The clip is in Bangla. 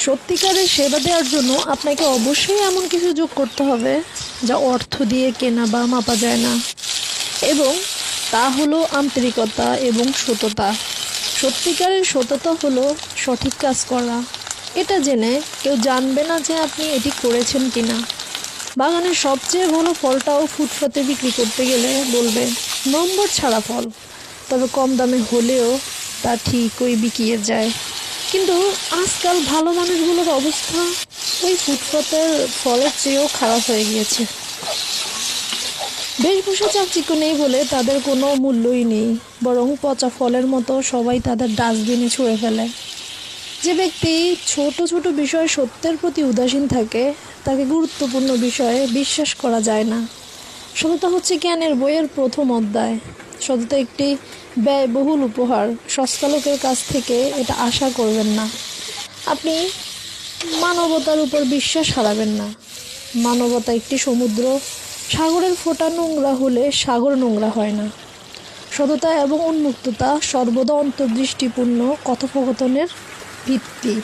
সত্যিকারের সেবা দেওয়ার জন্য আপনাকে অবশ্যই এমন কিছু যোগ করতে হবে যা অর্থ দিয়ে কেনা বা মাপা যায় না, এবং তা হলো আন্তরিকতা এবং সততা। সত্যিকারের সততা হলো সঠিক কাজ করা, এটা জেনে কেউ জানবে না যে আপনি এটি করেছেন কিনা। বাগানের সবচেয়ে ভালো ফলটাও ফুটপাতে বিক্রি করতে গেলে বলবে নম্বর ছাড়া ফল, তবে কম দামে হলেও তা ঠিকই বিকিয়ে যায়। কিন্তু আজকাল ভালো মানুষগুলোর অবস্থা ওই ফুটপাতের ফলের চেয়েও খারাপ হয়ে গিয়েছে। বেশভূষা চাকচিক্য নেই বলে তাদের কোনো মূল্যই নেই, বরং পচা ফলের মতো সবাই তাদের ডাস্টবিনে ছুঁড়ে ফেলে। যে ব্যক্তি ছোট ছোট বিষয়ে সত্যের প্রতি উদাসীন থাকে তাকে গুরুত্বপূর্ণ বিষয়ে বিশ্বাস করা যায় না। সততা হচ্ছে জ্ঞানের বইয়ের প্রথম অধ্যায়। সততা একটি ব্যয়বহুল উপহার, সস্তা লোকের কাছ থেকে এটা আশা করবেন না। আপনি মানবতার উপর বিশ্বাস হারাবেন না। মানবতা একটি সমুদ্র, সাগরের ফোঁটা নোংরা হলে সাগর নোংরা হয় না। সততা এবং উন্মুক্ততা সর্বদা অন্তর্দৃষ্টিপূর্ণ কথোপকথনের ভিত্তি।